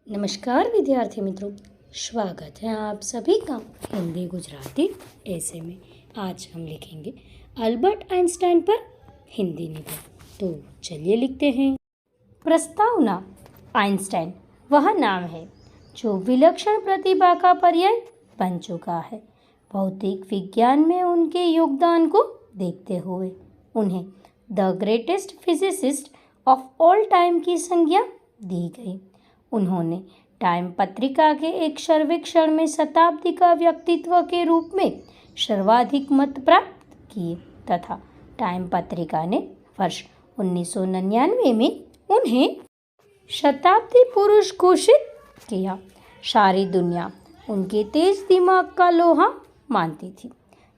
नमस्कार विद्यार्थी मित्रों, स्वागत है आप सभी का हिंदी गुजराती ऐसे में। आज हम लिखेंगे अल्बर्ट आइंस्टाइन पर हिंदी निबंध। तो चलिए लिखते हैं। प्रस्तावना। आइंस्टाइन वह नाम है जो विलक्षण प्रतिभा का पर्याय बन चुका है। भौतिक विज्ञान में उनके योगदान को देखते हुए उन्हें the greatest physicist of all time की संज्ञा दी गई। उन्होंने टाइम पत्रिका के एक सर्वेक्षण में शताब्दी का व्यक्तित्व के रूप में सर्वाधिक मत प्राप्त किए तथा टाइम पत्रिका ने वर्ष 1999 में उन्हें शताब्दी पुरुष घोषित किया। सारी दुनिया उनके तेज दिमाग का लोहा मानती थी,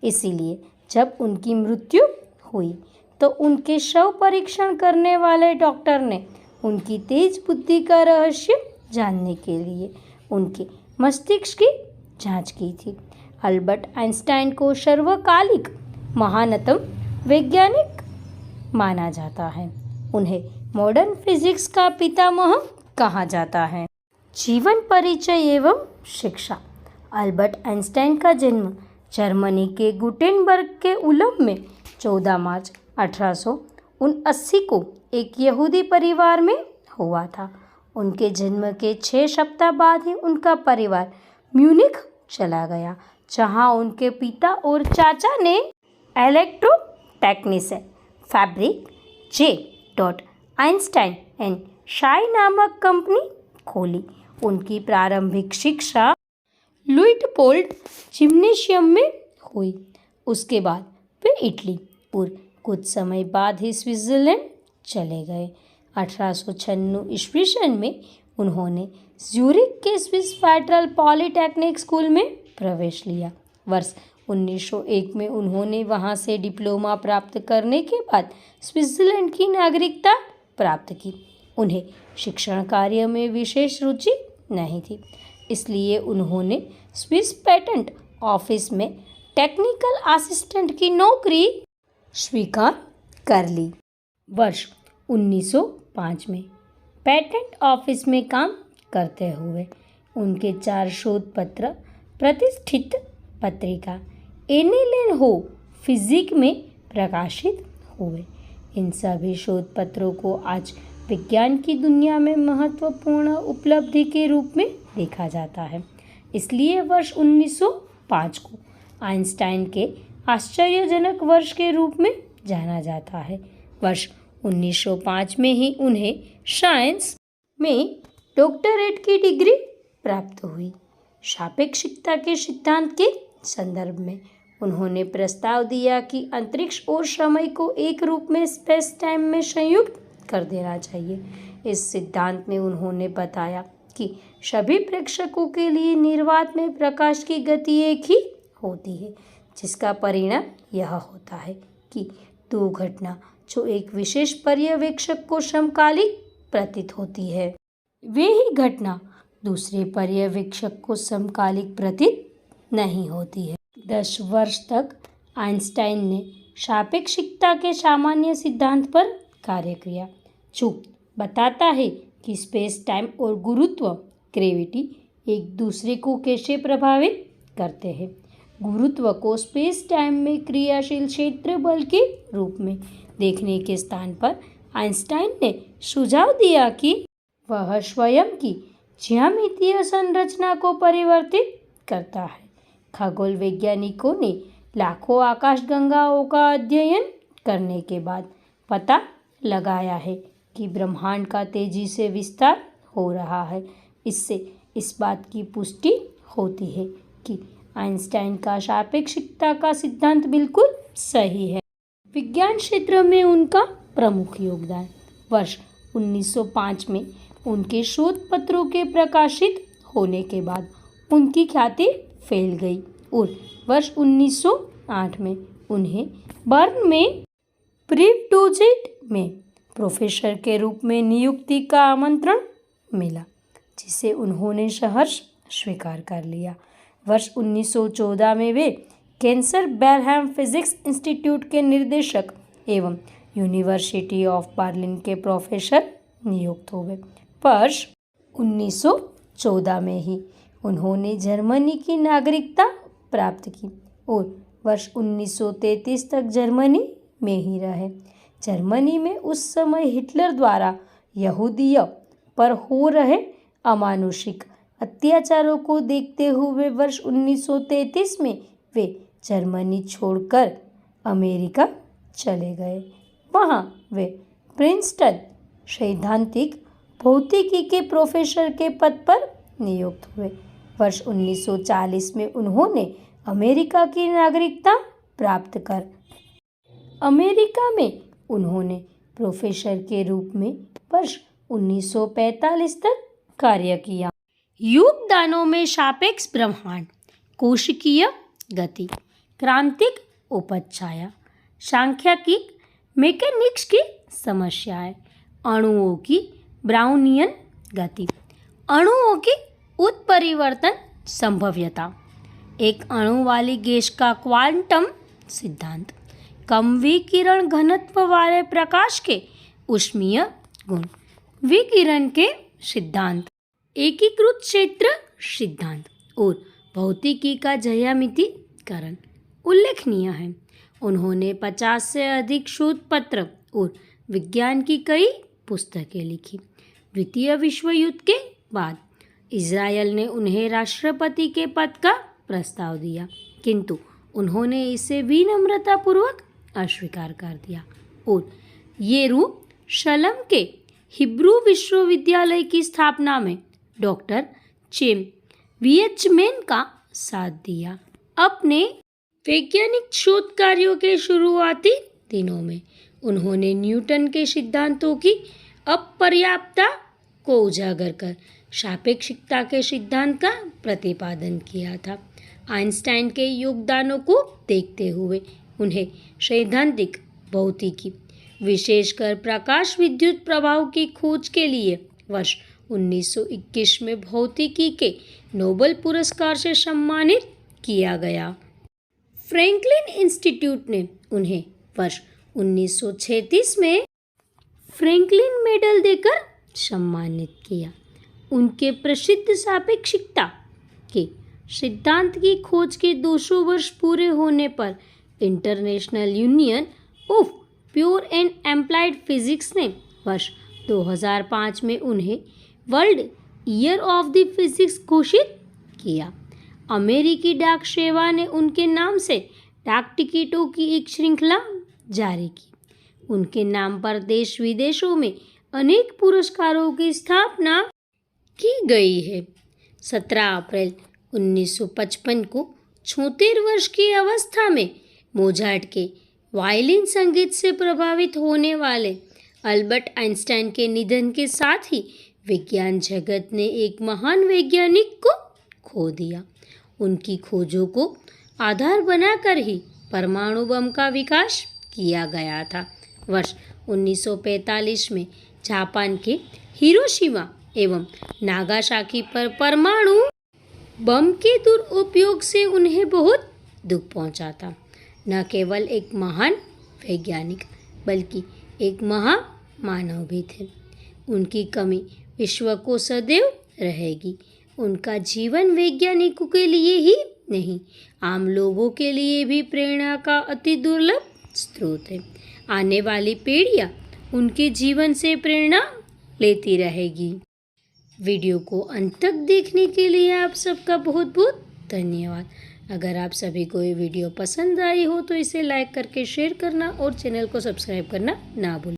इसीलिए जब उनकी मृत्यु हुई तो उनके शव परीक्षण करने वाले डॉक्टर ने उनकी तेज बुद्धि का रहस्य जानने के लिए उनके मस्तिष्क की जांच की थी। अल्बर्ट आइंस्टाइन को सर्वकालिक महानतम वैज्ञानिक माना जाता है। उन्हें मॉडर्न फिजिक्स का पितामह कहा जाता है। जीवन परिचय एवं शिक्षा। अल्बर्ट आइंस्टाइन का जन्म जर्मनी के गुटेनबर्ग के उलम में 14 मार्च 1879 को एक यहूदी परिवार में हुआ था। उनके जन्म के 6 सप्ताह बाद ही उनका परिवार म्यूनिख चला गया, जहां उनके पिता और चाचा ने electro technician fabric J. Einstein and शाई नामक कंपनी खोली। उनकी प्रारंभिक शिक्षा लुइटपोल्ड जिम्नेशियम में हुई। उसके बाद वे इटली और कुछ समय बाद ही स्विट्जरलैंड चले गए। 1896 ईस्वी सन में उन्होंने ज्यूरिख के स्विस फेडरल पॉलिटेक्निक स्कूल में प्रवेश लिया। वर्ष 1901 में उन्होंने वहां से डिप्लोमा प्राप्त करने के बाद स्विट्जरलैंड की नागरिकता प्राप्त की। उन्हें शिक्षण कार्य में विशेष रुचि नहीं थी, इसलिए उन्होंने स्विस पेटेंट ऑफिस में टेक्निकल असिस्टेंट की नौकरी स्वीकार कर ली। वर्ष 1905 में पेटेंट ऑफिस में काम करते हुए उनके 4 शोध पत्र प्रतिष्ठित पत्रिका एनेलन हो फिजिक में प्रकाशित हुए। इन सभी शोध पत्रों को आज विज्ञान की दुनिया में महत्वपूर्ण उपलब्धि के रूप में देखा जाता है। इसलिए वर्ष 1905 को आइंस्टाइन के आश्चर्यजनक वर्ष के रूप में जाना जाता है। वर्ष 1905 में ही उन्हें साइंस में डॉक्टरेट की डिग्री प्राप्त हुई। सापेक्षिकता के सिद्धांत के संदर्भ में उन्होंने प्रस्ताव दिया कि अंतरिक्ष और समय को एक रूप में स्पेस टाइम में संयुक्त कर देना चाहिए। इस सिद्धांत में उन्होंने बताया कि सभी प्रेक्षकों के लिए निर्वात में प्रकाश की गति एक ही होती है, जिसका परिणाम यह होता है कि 2 घटना जो एक विशेष पर्यवेक्षक को समकालिक प्रतीत होती है, वे ही घटना दूसरे पर्यवेक्षक को समकालिक प्रतीत नहीं होती है। 10 वर्ष तक आइंस्टाइन ने सापेक्षिकता के सामान्य सिद्धांत पर कार्य किया, जो बताता है कि स्पेस टाइम और गुरुत्व ग्रेविटी एक दूसरे को कैसे प्रभावित करते हैं। गुरुत्व को स्पेस टाइम में क्रियाशील क्षेत्र बल के रूप में देखने के स्थान पर आइंस्टाइन ने सुझाव दिया कि वह स्वयं की ज्यामितीय संरचना को परिवर्तित करता है। खगोल वैज्ञानिकों ने लाखों आकाशगंगाओं का अध्ययन करने के बाद पता लगाया है कि ब्रह्मांड का तेजी से विस्तार हो रहा है। इससे इस बात की पुष्टि होती है कि आइंस्टाइन का सापेक्षिकता का सिद्धांत बिल्कुल सही है। विज्ञान क्षेत्र में उनका प्रमुख योगदान। वर्ष 1905 में उनके शोध पत्रों के प्रकाशित होने के बाद उनकी ख्याति फैल गई और वर्ष 1908 में उन्हें बर्न में प्रिवडोजेट में प्रोफेसर के रूप में नियुक्ति का आमंत्रण मिला, जिसे उन्होंने सहर्ष स्वीकार कर लिया। वर्ष 1914 में वे कैंसर बेलहैम फिजिक्स इंस्टीट्यूट के निर्देशक एवं यूनिवर्सिटी ऑफ बर्लिन के प्रोफेसर नियुक्त हो गए। वर्ष 19 14 में ही उन्होंने जर्मनी की नागरिकता प्राप्त की और वर्ष 1933 तक जर्मनी में ही रहे। जर्मनी में उस समय हिटलर द्वारा यहूदियों पर हो रहे अमानुषिक अत्याचारों को देखते हुए वर्ष 1933 में वे जर्मनी छोड़कर अमेरिका चले गए। वहाँ वे प्रिंसटन सैद्धांतिक भौतिकी के प्रोफेसर के पद पर नियुक्त हुए। वर्ष 1940 में उन्होंने अमेरिका की नागरिकता प्राप्त कर अमेरिका में उन्होंने प्रोफेसर के रूप में वर्ष 1945 तक कार्य किया। योगदानों में सापेक्ष ब्रह्मांड, कोशिकीय गति, क्रांतिक उपछाया, सांख्यिकी, मैकेनिक्स की समस्याएं, अणुओं की ब्राउनियन गति, अणुओं की उत्परिवर्तन संभाव्यता, एक अणु वाली गैस का क्वांटम सिद्धांत, कम विकिरण घनत्व वाले प्रकाश के ऊष्मीय गुण, विकिरण के सिद्धांत, एकीकृत क्षेत्र सिद्धांत और भौतिकी का ज्यामितीकरण उल्लेखनीय है। उन्होंने 50 से अधिक शोध पत्र और विज्ञान की कई पुस्तकें लिखी। द्वितीय विश्व युद्ध के बाद इज़राइल ने उन्हें राष्ट्रपति के पद का प्रस्ताव दिया, किंतु उन्होंने इसे विनम्रतापूर्वक अस्वीकार कर दिया और यरूशलेम के हिब्रू विश्वविद्यालय की स्थापना में डॉक्टर चेम विएचमैन का साथ दिया। अपने वैज्ञानिक शोध कार्यों के शुरुआती दिनों में उन्होंने न्यूटन के सिद्धांतों की अपर्याप्तता को उजागर कर सापेक्षिकता के सिद्धांत का प्रतिपादन किया था। आइंस्टाइन के योगदानों को देखते हुए उन्हें सैद्धांतिक भौतिकी, विशेषकर प्रकाश विद्युत प्रभाव की खोज के लिए वर्ष 1921 में भौतिकी के नोबेल पुरस्कार से सम्मानित किया गया। फ्रैंकलिन इंस्टीट्यूट ने उन्हें वर्ष 1936 में फ्रैंकलिन मेडल देकर सम्मानित किया। उनके प्रसिद्ध सापेक्षिकता के सिद्धांत की खोज के 200 वर्ष पूरे होने पर international union of pure and applied physics ने वर्ष 2005 में उन्हें world year of the physics घोषित किया। अमेरिकी डाक सेवा ने उनके नाम से डाक टिकटों की एक श्रृंखला जारी की। उनके नाम पर देश विदेशों में अनेक पुरस्कारों की स्थापना की गई है। 17 अप्रैल 1955 को 76 वर्ष की अवस्था में मोजार्ट के वायलिन संगीत से प्रभावित होने वाले अल्बर्ट आइंस्टाइन के निधन के साथ ही विज्ञान जगत ने एक महान वैज्ञानिक को खो दिया। उनकी खोजों को आधार बनाकर ही परमाणु बम का विकास किया गया था। वर्ष 1945 में जापान के हिरोशिमा एवं नागासाकी पर परमाणु बम के दुरुपयोग से उन्हें बहुत दुख पहुंचा था। न केवल एक महान वैज्ञानिक बल्कि एक महामानव भी थे। उनकी कमी विश्व को सदैव रहेगी। उनका जीवन वैज्ञानिकों के लिए ही नहीं, आम लोगों के लिए भी प्रेरणा का अति दुर्लभ स्रोत है। आने वाली पीढ़ियाँ उनके जीवन से प्रेरणा लेती रहेगी। वीडियो को अंत तक देखने के लिए आप सबका बहुत बहुत धन्यवाद। अगर आप सभी को ये वीडियो पसंद आई हो तो इसे लाइक करके शेयर करना और चैनल को सब्सक्राइब करना ना भूलें।